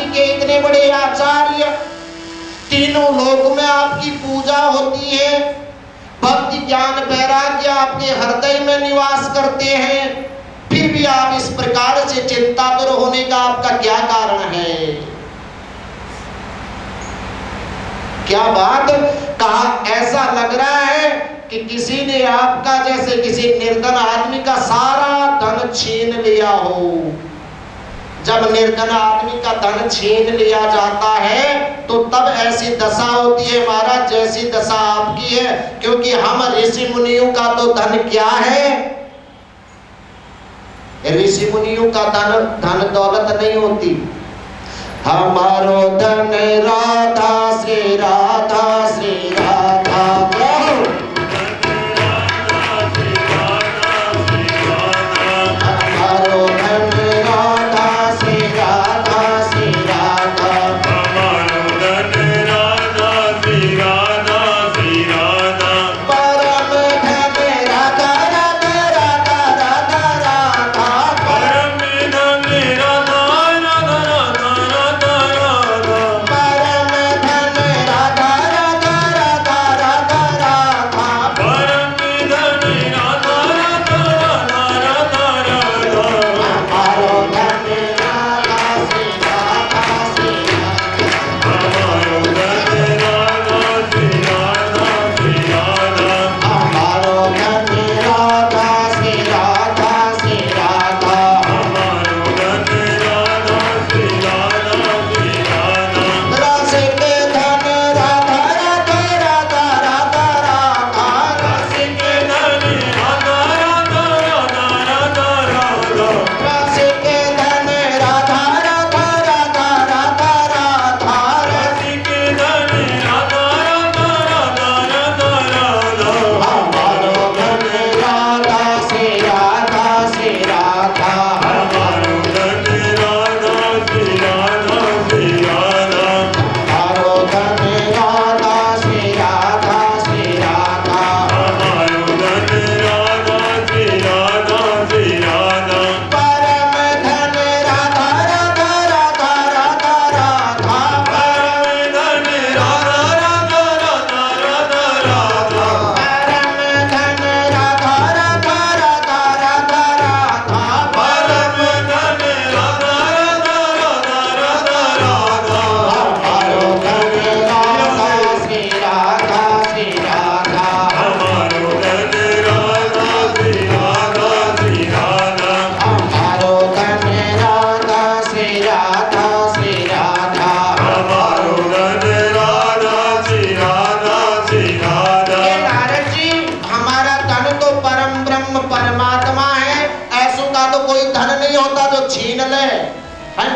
के इतने बड़े आचार्य, तीनों लोक में आपकी पूजा होती है, भक्ति ज्ञान वैराग्य आपके हृदय में निवास करते हैं, फिर भी आप इस प्रकार से चिंतातुर होने का आपका क्या कारण है? क्या बात कहा? ऐसा लग रहा है कि किसी ने आपका, जैसे किसी निर्धन आदमी का सारा धन छीन लिया हो। जब निर्धन आदमी का धन छीन लिया जाता है तो तब ऐसी दशा होती है महाराज जैसी दशा आपकी है, क्योंकि हम ऋषि मुनियों का तो धन क्या है? ऋषि मुनियों का धन दौलत नहीं होती। हमारो धन राधा श्री राधा श्री राधा, हमारो धन राधा श्री राधा श्री राधा, हमारो धन राधा श्री राधा श्री राधा, परम धन राधा राधा राधा राधा राधा, परम धन राधा राधा राधा राधा राधा, परम धन राधा राधा राधा राधा राधा, परम धन राधा राधा राधा राधा, हमारो धन राधा श्री राधा श्री राधा, हमारो धन राधा श्री राधा श्री राधा, हमारो धन राधा श्री राधा श्री राधा, हमारो धन राधा श्री राधा श्री राधा, रसिक धन राधा राधा राधा राधा राधा, रसिक धन राधा राधा राधा राधा राधा, रसिक धन राधा राधा राधा राधा राधा, रसिक धन राधा राधा राधा राधा राधा, हमारो धन राधा श्री राधा श्री राधा, हमारो धन राधा श्री राधा श्री राधा, हमारो धन राधा श्री राधा श्री राधा, हमारो धन राधा श्री राधा श्री राधा, परम धन राधा राधा राधा राधा राधा, परम धन राधा राधा राधा राधा राधा, परम धन राधा राधा राधा राधा राधा, परम धन राधा राधा राधा राधा राधा, हमारो धन राधा श्री राधा श्री राधा, हमारो धन राधा श्री राधा श्री राधा, हमारो धन राधा श्री राधा श्री राधा, हमारो धन राधा श्री राधा श्री राधा, ये नारद जी, हमारा धन तो परम ब्रह्म परमात्मा है, ऐसों का तो कोई धन नहीं होता जो छीन ले, हैं?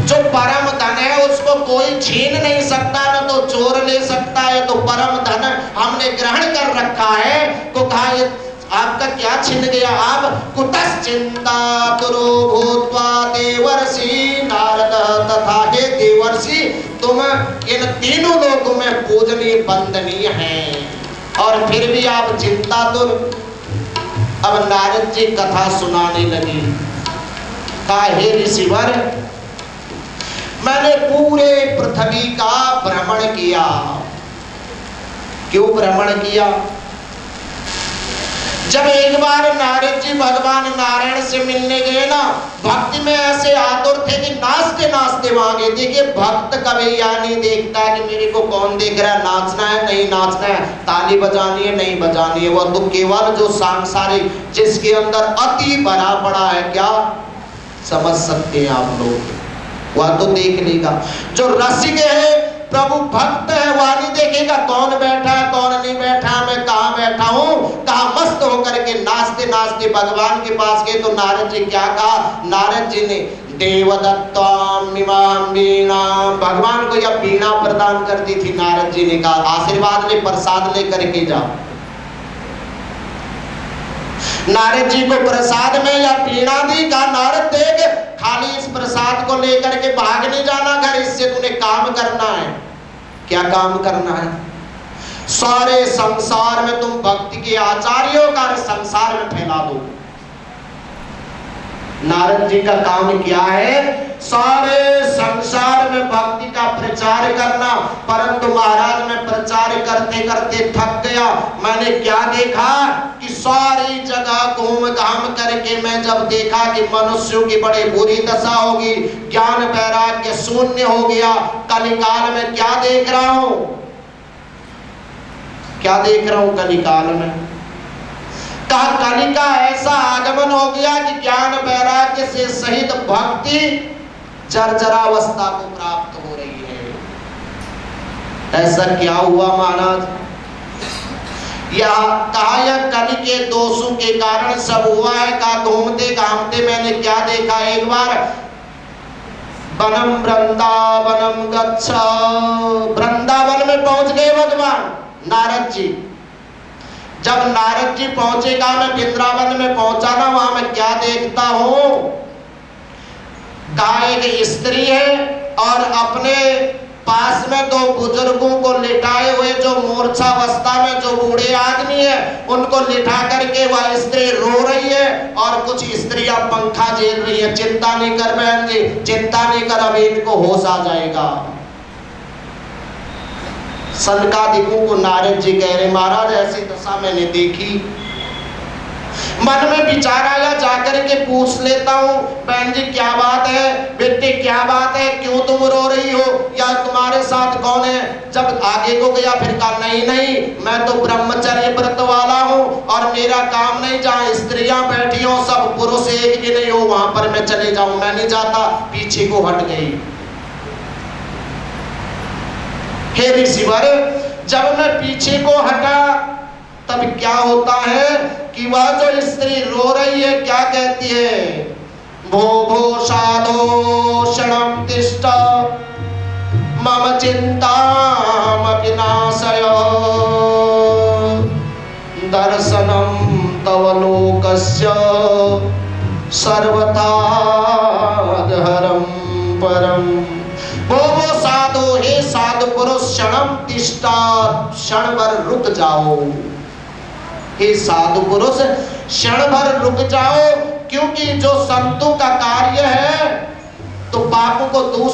जो परम धन है उसको कोई छीन नहीं सकता, न तो चोर ले सकता है। तो परम धन हमने ग्रहण कर रखा है। को कहा ये आपका क्या छिन गया? आप कुतस चिंता तुरो भूत्वा देवर्षि नारद, तथा हे देवर्षि तुम इन तीनों लोगों में पूजनीय वंदनीय हैं और फिर भी आप चिंतातुर। अब नारद जी कथा सुनाने लगी। कहा हे ऋषिवर, मैंने पूरे पृथ्वी का भ्रमण किया। क्यों भ्रमण किया? जब एक बार नारद जी भगवान नारायण से मिलने गए ना, भक्ति में ऐसे आतुर थे कि नाचते नाचते वहां गए। देखिए भक्त कभी यह नहीं देखता कि मेरे को कौन देख रहा है, नाचना है नहीं नाचना है, ताली बजानी है नहीं बजानी है। वह तो केवल जो सांसारिक, जिसके अंदर अति भरा पड़ा है, क्या समझ सकते हैं आप लोग, वह तो देख लेगा। जो रसिक है, प्रभु भक्त है, वह नहीं देखेगा कौन बैठा है कौन नहीं बैठा, मैं कहाँ बैठा हूँ, कहाँ मस्त होकर के नाचते नाचते भगवान के पास गए। तो नारद जी क्या कहा? नारद जी ने देवदत्ताम इमाम वीणा, भगवान को यह वीणा प्रदान कर दी थी। नारद जी ने कहा आशीर्वाद ले, प्रसाद ले करके जाओ। नारद जी को प्रसाद में या पीड़ा दी। कहा नारद देख, खाली इस प्रसाद को लेकर के भाग नहीं जाना घर, इससे तूने काम करना है। क्या काम करना है? सारे संसार में तुम भक्ति के आचार्यों का संसार में फैला दो। नारद जी का काम क्या है? सारे संसार में भक्ति का प्रचार करना। परंतु महाराज मैं प्रचार करते करते थक गया। मैंने क्या देखा कि सारी जगह घूम घाम करके मैं जब देखा कि मनुष्यों की बड़ी बुरी दशा होगी, ज्ञान वैराग्य शून्य हो गया। कलिकाल में क्या देख रहा हूं? क्या देख रहा हूं कलिकाल में? कहा कलि का ऐसा आगमन हो गया कि ज्ञान वैराग्य से सहित भक्ति जर्जरावस्था को प्राप्त हो रही है। ऐसा क्या हुआ महाराज? यह कहा यह कलि के दोषों के कारण सब हुआ है। कहा घूमते घामते मैंने क्या देखा? एक बार वनम वृंदावनम गच्छ, वृंदावन में पहुंच गए भगवान नारद जी। जब नारद जी पहुंचेगा, मैं वृंदावन में पहुंचा ना, वहां मैं क्या देखता हूं? कहा एक स्त्री है और अपने पास में दो बुजुर्गों को लिटाए हुए, जो मूर्छावस्था में जो बूढ़े आदमी है उनको लिटा करके वह स्त्री रो रही है और कुछ स्त्रियां पंखा झेल रही है। चिंता नहीं कर बहन जी, चिंता नहीं कर, अभी इनको होश आ जाएगा। सनकादिकों को नारद जी कह रहे महाराज ऐसी दशा मैंने देखी। मन में विचार आया, जाकर के पूछ लेता हूँ बहन जी क्या बात है, बेटे क्या बात है, क्यों तुम रो रही हो, या तुम्हारे साथ कौन है? जब आगे को गया फिर कहा नहीं नहीं, मैं तो ब्रह्मचर्य व्रत वाला हूँ और मेरा काम नहीं, जहाँ स्त्रियां बैठी हो सब पुरुष एक भी नहीं हो वहां पर मैं चले जाऊं, मैं नहीं जाता। पीछे को हट गई। हे ऋषिवर, जब मैं पीछे को हटा तब क्या होता है कि वह जो स्त्री रो रही है क्या कहती है? भो भो साधो क्षणं तिष्ठ मम चिंताम विनाशय दर्शनं तव लोकस्य सर्वथा हरं परम। वो साधु, हे साधु पुरुष, क्षणम तिष्ठा, क्षण भर रुक जाओ। हे साधु पुरुष, क्षण भर रुक जाओ, क्योंकि जो संतों का कार्य है तो पापों को दूर,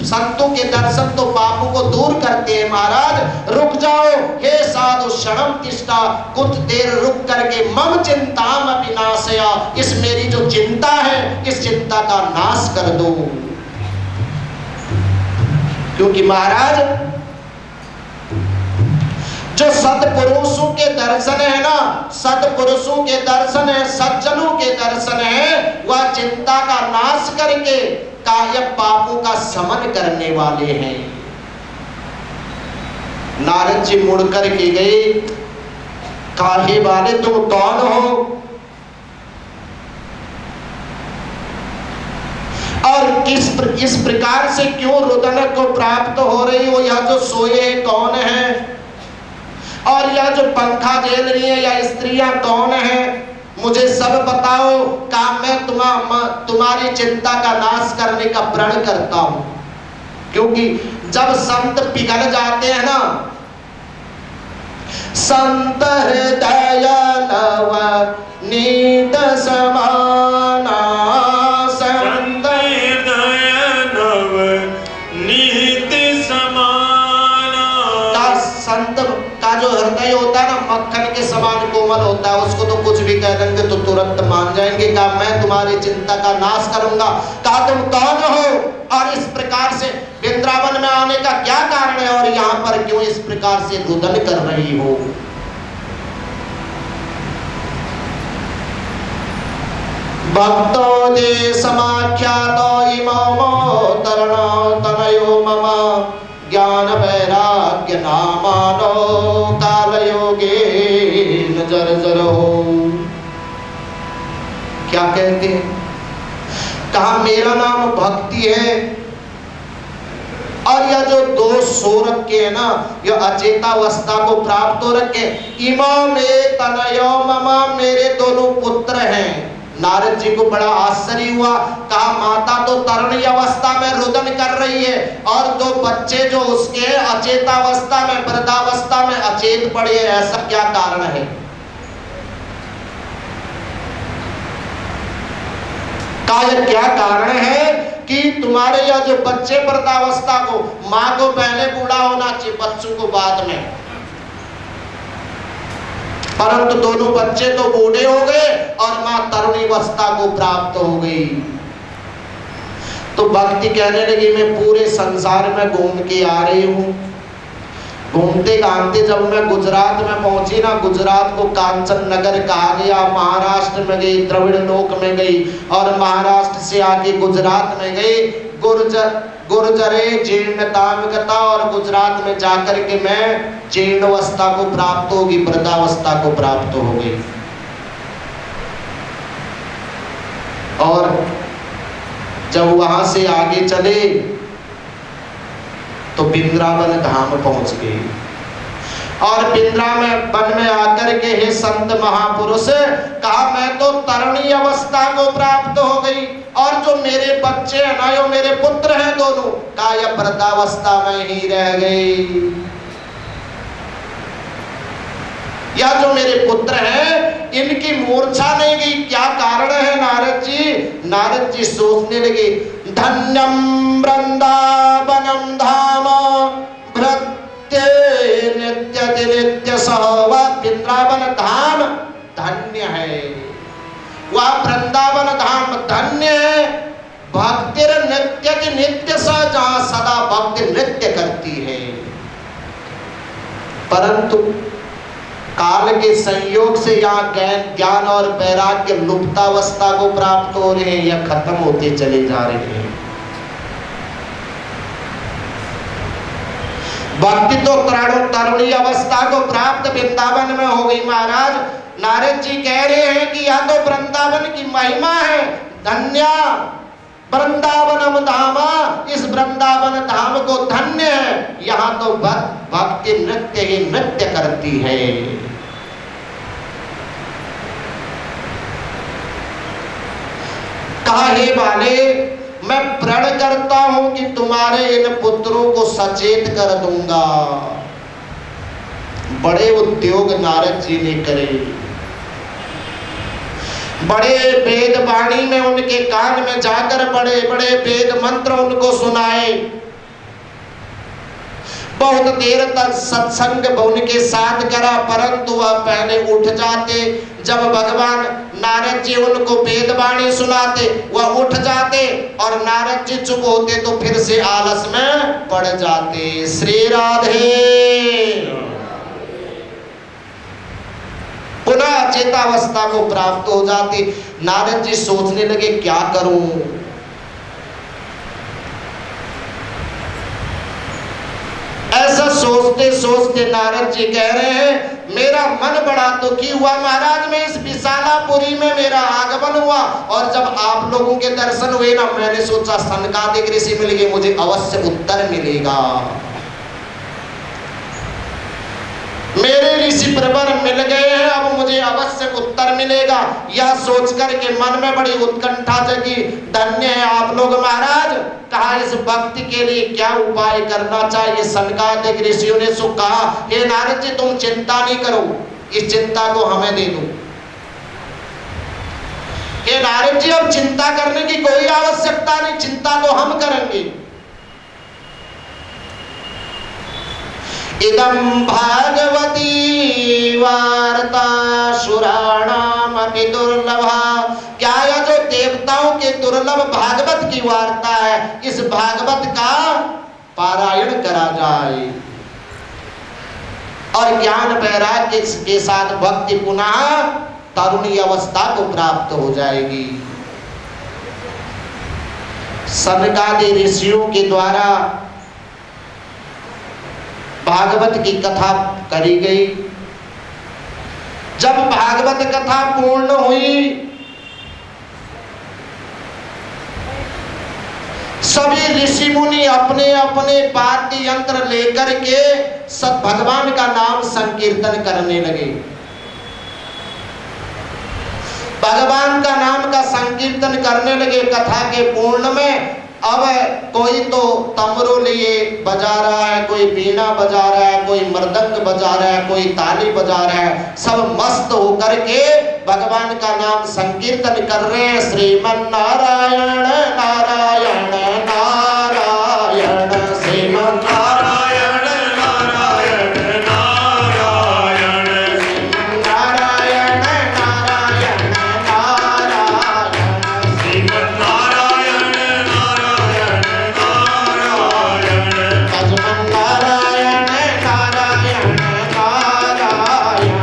संतों के दर्शन तो पापों को दूर करते हैं। महाराज रुक जाओ, हे साधु क्षणम तिष्ठा, कुछ देर रुक करके मम चिंताम विनाशया, इस मेरी जो चिंता है इस चिंता का नाश कर दो। क्योंकि महाराज जो सत्पुरुषों के दर्शन है ना, सत्पुरुषों के दर्शन है, सज्जनों के दर्शन है, वह चिंता का नाश करके काय पापों का शमन करने वाले हैं। नारद जी मुड़ करके गए, काहे वाले तुम कौन हो और इस प्रकार से क्यों रुदन को प्राप्त हो रही हो? यह जो सोए कौन है और यह जो पंखा झेल रही है या स्त्रियां कौन है? मुझे सब बताओ। काम मैं तुम्हारी चिंता का नाश करने का प्रण करता हूं। क्योंकि जब संत पिघल जाते हैं ना, संत हृदय नव नीत समाना, संत हृदय नव नीत समाना। संत का जो हृदय होता है ना, मक्खन के समान कोमल होता है, उसको तो कुछ भी कह देंगे तो तुरंत मान जाएंगे। कहा मैं तुम्हारी चिंता का नाश करूंगा। कहा तुम कौन हो और इस प्रकार से वृंदावन में आने का क्या कारण है और यहाँ पर क्यों इस प्रकार से रुदन कर रही हो? भक्तो दे समाख्यातो इमो तरणो तनयो मम ज्ञान वैराग्य नामानो काल योगे जर्जरो। क्या कहते हैं? कहा मेरा नाम भक्ति है और यह जो दोष सो रखे है ना, यह अचेतावस्था को प्राप्त हो रखे। इमो में तनयो ममा, मेरे दोनों पुत्र हैं। नारद जी को बड़ा आश्चर्य हुआ। कहा माता तो तरुणी अवस्था में रुदन कर रही है और दो बच्चे जो उसके अचेतावस्था में, वृद्धावस्था में अचेत पड़े, ऐसा क्या कारण है? का यह क्या कारण है कि तुम्हारे यह जो बच्चे वृद्धावस्था को, माँ को पहले बूढ़ा होना चाहिए, बच्चों को बाद में, परंतु दोनों बच्चे तो बूढ़े हो गए और माँ तरुणी अवस्था को प्राप्त हो गई। तो भक्ति कहने लगी मैं पूरे संसार में घूम के आ रही हूँ। घूमते घामते जब मैं गुजरात में पहुंची ना, गुजरात को कांचन नगर कहा गया, महाराष्ट्र में गई, द्रविड़ लोक में गई और महाराष्ट्र से आके गुजरात में गई। गुर्जरे जीर्ण तामिकता, और गुजरात में जाकर के मैं जीर्ण अवस्था को प्राप्त होगी, वृद्धावस्था को प्राप्त हो गई। और जब वहां से आगे चले तो वृंदावन धाम पहुंच गए और वृंदावन में आकर के हे संत महापुरुष कहा मैं तो तरुणी अवस्था को प्राप्त हो गई और जो मेरे बच्चे हैं ना, यो मेरे पुत्र हैं दोनों, कहा यह वृद्धावस्था में ही रह गई। या जो मेरे पुत्र हैं इनकी मूर्छा नहीं गई, क्या कारण है नारद जी? नारद जी सोचने लगे, धन्यम वृंदावनम धाम भृत्य नित्य नित्य सह, वृंदावन धाम धन्य है, वह वृंदावन धाम धन्य है। भक्ति नित्य नित्य सह, जहां सदा भक्ति नृत्य करती है। परंतु काल के संयोग से यहाँ ज्ञान और वैराग्य लुप्तावस्था को प्राप्त हो रहे हैं या खत्म होते चले जा रहे हैं। भक्ति तो तरुणी अवस्था को प्राप्त वृंदावन में हो गई। महाराज नारद जी कह रहे हैं कि यह तो वृंदावन की महिमा है, धन्या वृंदावनम धामा, इस वृंदावन धाम को धन्य है। यहाँ तो भक्ति नृत्य ही नृत्य करती है। कहा हे बाले, मैं प्रण करता हूं कि तुम्हारे इन पुत्रों को सचेत कर दूंगा। बड़े उद्योग नारद जी ने करे, बड़े वेद वाणी में उनके कान में जाकर बड़े बड़े वेद मंत्र उनको सुनाए। बहुत देर तक सत्संग उनके साथ करा, परंतु वह पहले उठ जाते। जब भगवान नारद जी उनको वेद वाणी सुनाते वह उठ जाते और नारद जी चुप होते तो फिर से आलस में पड़ जाते। श्री राधे। पुनः चेतावस्था को प्राप्त हो जाती। नारद जी सोचने लगे क्या करूं। ऐसा सोचते सोचते नारद जी कह रहे हैं मेरा मन बड़ा दुखी हुआ महाराज। मैं इस विशालापुरी में मेरा आगमन हुआ और जब आप लोगों के दर्शन हुए ना, मैंने सोचा सनकादिक ऋषि मिल गए, मुझे अवश्य उत्तर मिलेगा। मेरे ऋषि प्रवर मिल गए हैं, अब मुझे अवश्य उत्तर मिलेगा। यह सोच करके मन में बड़ी उत्कंठा जगी। धन्य है आप लोग महाराज। कहा इस भक्ति के लिए क्या उपाय करना चाहिए? सनकादिक ऋषियों ने सो कहा हे नारद जी तुम चिंता नहीं करो, इस चिंता को हमें दे दो। हे नारद जी अब चिंता करने की कोई आवश्यकता नहीं, चिंता तो हम करेंगे। इदं भागवती वार्ता सुराणाम अपि दुर्लभा। क्या यह जो देवताओं के दुर्लभ भागवत की वार्ता है, इस भागवत का पारायण करा जाए और ज्ञान वैराग्य के साथ भक्ति पुनः तरुणी अवस्था को प्राप्त हो जाएगी। सनकादि ऋषियों के द्वारा भागवत की कथा करी गई। जब भागवत कथा पूर्ण हुई, सभी ऋषि मुनि अपने अपने वाद्य यंत्र लेकर के सब भगवान का नाम संकीर्तन करने लगे। भगवान का नाम का संकीर्तन करने लगे। कथा के पूर्ण में अब कोई तो तमरू लिए बजा रहा है, कोई बीना बजा रहा है, कोई मृदंग बजा रहा है, कोई ताली बजा रहा है, सब मस्त होकर के भगवान का नाम संकीर्तन कर रहे हैं। श्रीमन नारायण नारायण नारायण, श्रीमन नारायण नारायण नारायण, नारायण नारायण नारायण, श्रीमन नारायण नारायण नारायण, भजमन नारायण नारायण नारायण।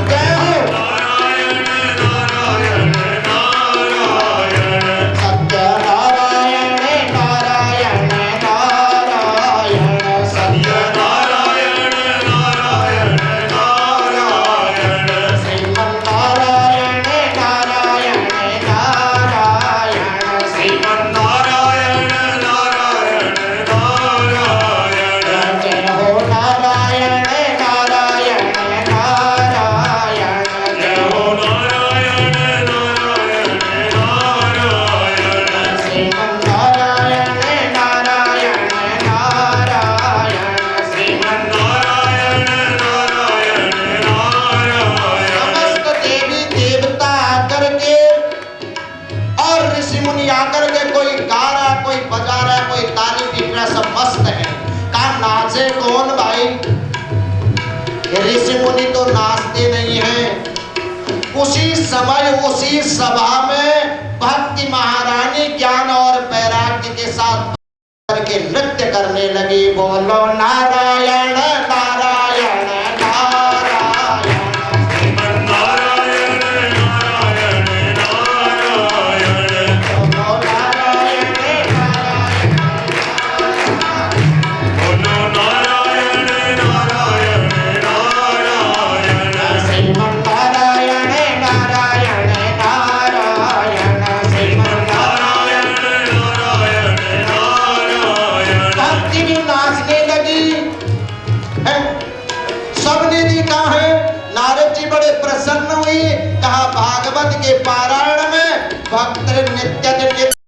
जय हो नारायण नारायण नारायण, सत्य नारायण नारायण नारायण, सत्य नारायण नारायण नारायण, श्रीमन नारायण नारायण नारायण, श्रीमन नारायण नारायण नारायण, जय हो नारायण नारायण नारायण, जय हो नारायण नारायण नारायण, श्रीमन नारायण नारायण नारायण, श्रीमन नारायण नारायण नारायण, समस्त देवी देवता आकर के और ऋषि मुनि आकर के, कोई गा रहा, कोई बजा रहा, कोई ताली पीट रहा, सब मस्त है। कहा नाचे कौन भाई? ये ऋषि मुनि तो नाचते नहीं हैं। उसी समय उसी सभा में भक्ति महारानी ज्ञान और वैराग्य के साथ करके नृत्य करने लगी। बोलो नारायण नारायण नारायण, श्रीमन नारायण नारायण नारायण, बोलो नारायण नारायण, बोलो नारायण नारायण नारायण, श्रीमन नारायण नारायण नारायण, श्रीमन नारायण नारायण नारायण, भक्ति भी नाचने लगी है। सबने देखा है। नारद जी बड़े प्रसन्न हुए। कहा भागवत के पारायण में भक्त नित्य दिन